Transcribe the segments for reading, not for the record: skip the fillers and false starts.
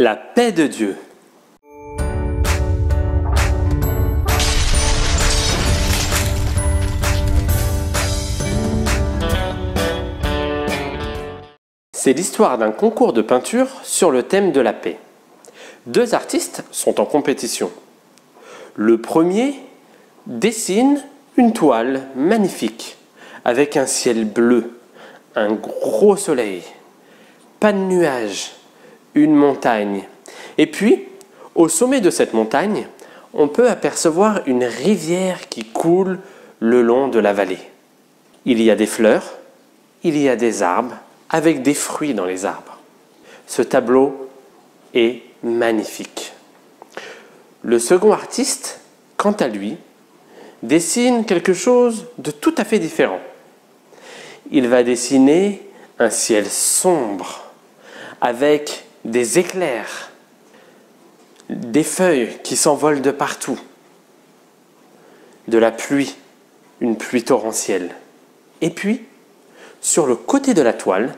La paix de Dieu. C'est l'histoire d'un concours de peinture sur le thème de la paix. Deux artistes sont en compétition. Le premier dessine une toile magnifique avec un ciel bleu, un gros soleil, pas de nuages, une montagne. Et puis, au sommet de cette montagne, on peut apercevoir une rivière qui coule le long de la vallée. Il y a des fleurs, il y a des arbres, avec des fruits dans les arbres. Ce tableau est magnifique. Le second artiste, quant à lui, dessine quelque chose de tout à fait différent. Il va dessiner un ciel sombre, avec des éclairs, des feuilles qui s'envolent de partout, de la pluie, une pluie torrentielle. Et puis, sur le côté de la toile,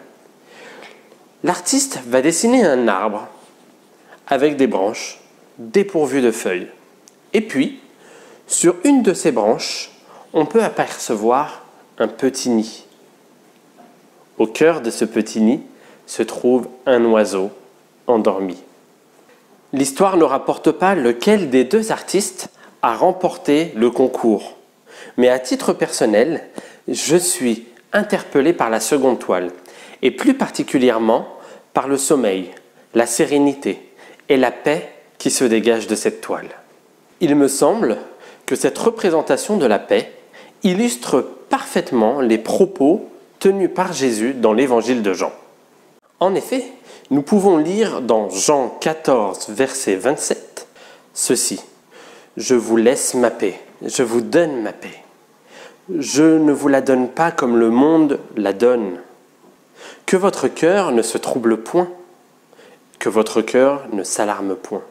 l'artiste va dessiner un arbre avec des branches dépourvues de feuilles. Et puis, sur une de ces branches, on peut apercevoir un petit nid. Au cœur de ce petit nid se trouve un oiseau endormi. L'histoire ne rapporte pas lequel des deux artistes a remporté le concours. Mais à titre personnel, je suis interpellé par la seconde toile, et plus particulièrement par le sommeil, la sérénité et la paix qui se dégagent de cette toile. Il me semble que cette représentation de la paix illustre parfaitement les propos tenus par Jésus dans l'évangile de Jean. En effet, nous pouvons lire dans Jean 14, verset 27, ceci : « Je vous laisse ma paix, je vous donne ma paix. Je ne vous la donne pas comme le monde la donne. Que votre cœur ne se trouble point, que votre cœur ne s'alarme point. »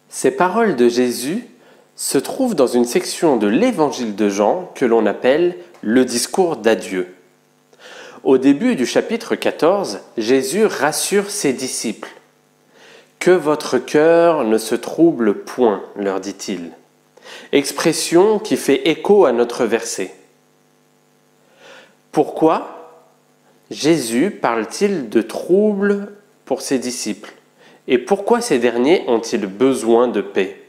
Ces paroles de Jésus se trouvent dans une section de l'évangile de Jean que l'on appelle le discours d'adieu. Au début du chapitre 14, Jésus rassure ses disciples. « Que votre cœur ne se trouble point, leur dit-il. » Expression qui fait écho à notre verset. Pourquoi Jésus parle-t-il de trouble pour ses disciples? Et pourquoi ces derniers ont-ils besoin de paix?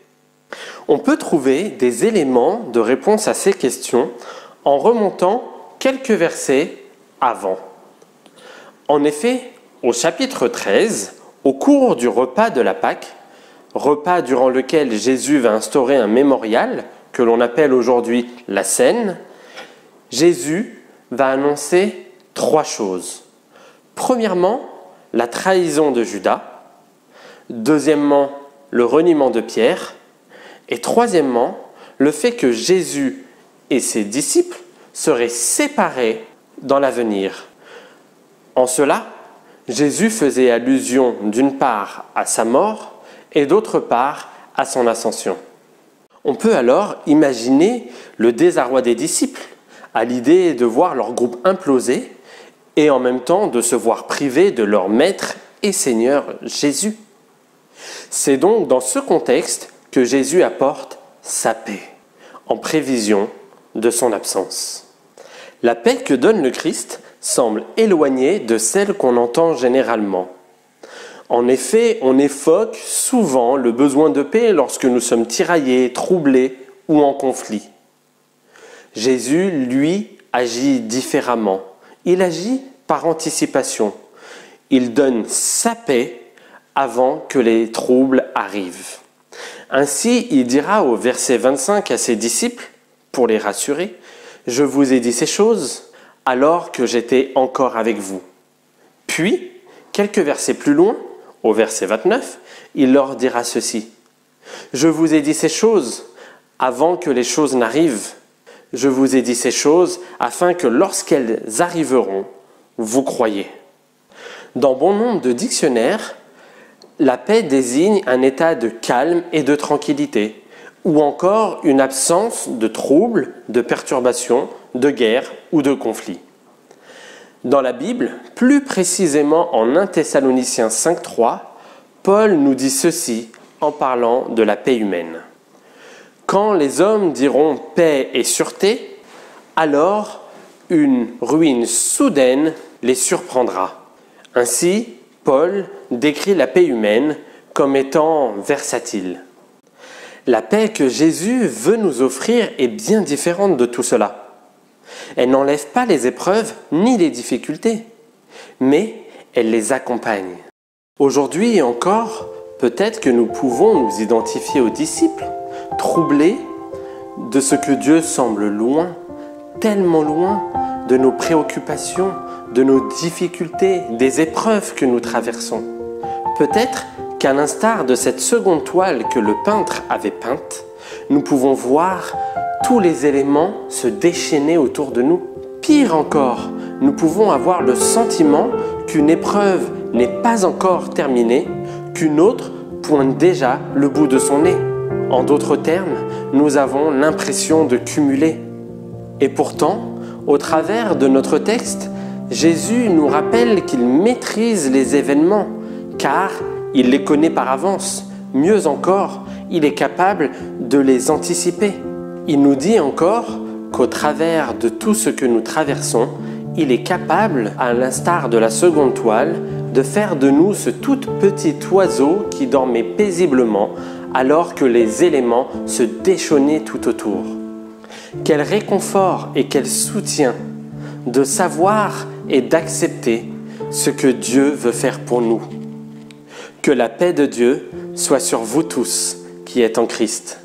On peut trouver des éléments de réponse à ces questions en remontant quelques versets avant. En effet, au chapitre 13, au cours du repas de la Pâque, repas durant lequel Jésus va instaurer un mémorial, que l'on appelle aujourd'hui la Cène, Jésus va annoncer trois choses. Premièrement, la trahison de Judas. Deuxièmement, le reniement de Pierre. Et troisièmement, le fait que Jésus et ses disciples seraient séparés dans l'avenir. En cela, Jésus faisait allusion d'une part à sa mort et d'autre part à son ascension. On peut alors imaginer le désarroi des disciples à l'idée de voir leur groupe imploser et en même temps de se voir privés de leur maître et Seigneur Jésus. C'est donc dans ce contexte que Jésus apporte sa paix, en prévision de son absence. La paix que donne le Christ semble éloignée de celle qu'on entend généralement. En effet, on évoque souvent le besoin de paix lorsque nous sommes tiraillés, troublés ou en conflit. Jésus, lui, agit différemment. Il agit par anticipation. Il donne sa paix avant que les troubles arrivent. Ainsi, il dira au verset 25 à ses disciples, pour les rassurer, « Je vous ai dit ces choses alors que j'étais encore avec vous. » Puis, quelques versets plus loin, au verset 29, il leur dira ceci. « Je vous ai dit ces choses avant que les choses n'arrivent. Je vous ai dit ces choses afin que lorsqu'elles arriveront, vous croyez. » Dans bon nombre de dictionnaires, la paix désigne un état de calme et de tranquillité, ou encore une absence de troubles, de perturbations, de guerre ou de conflits. Dans la Bible, plus précisément en 1 Thessaloniciens 5.3, Paul nous dit ceci en parlant de la paix humaine. Quand les hommes diront paix et sûreté, alors une ruine soudaine les surprendra. Ainsi, Paul décrit la paix humaine comme étant versatile. La paix que Jésus veut nous offrir est bien différente de tout cela. Elle n'enlève pas les épreuves ni les difficultés, mais elle les accompagne. Aujourd'hui encore, peut-être que nous pouvons nous identifier aux disciples, troublés de ce que Dieu semble loin, tellement loin de nos préoccupations, de nos difficultés, des épreuves que nous traversons. Peut-être qu'à l'instar de cette seconde toile que le peintre avait peinte, nous pouvons voir tous les éléments se déchaîner autour de nous. Pire encore, nous pouvons avoir le sentiment qu'une épreuve n'est pas encore terminée, qu'une autre pointe déjà le bout de son nez. En d'autres termes, nous avons l'impression de cumuler. Et pourtant, au travers de notre texte, Jésus nous rappelle qu'il maîtrise les événements, car il les connaît par avance. Mieux encore, il est capable de les anticiper. Il nous dit encore qu'au travers de tout ce que nous traversons, il est capable, à l'instar de la seconde toile, de faire de nous ce tout petit oiseau qui dormait paisiblement alors que les éléments se déchaînaient tout autour. Quel réconfort et quel soutien de savoir et d'accepter ce que Dieu veut faire pour nous. Que la paix de Dieu soit sur vous tous qui êtes en Christ.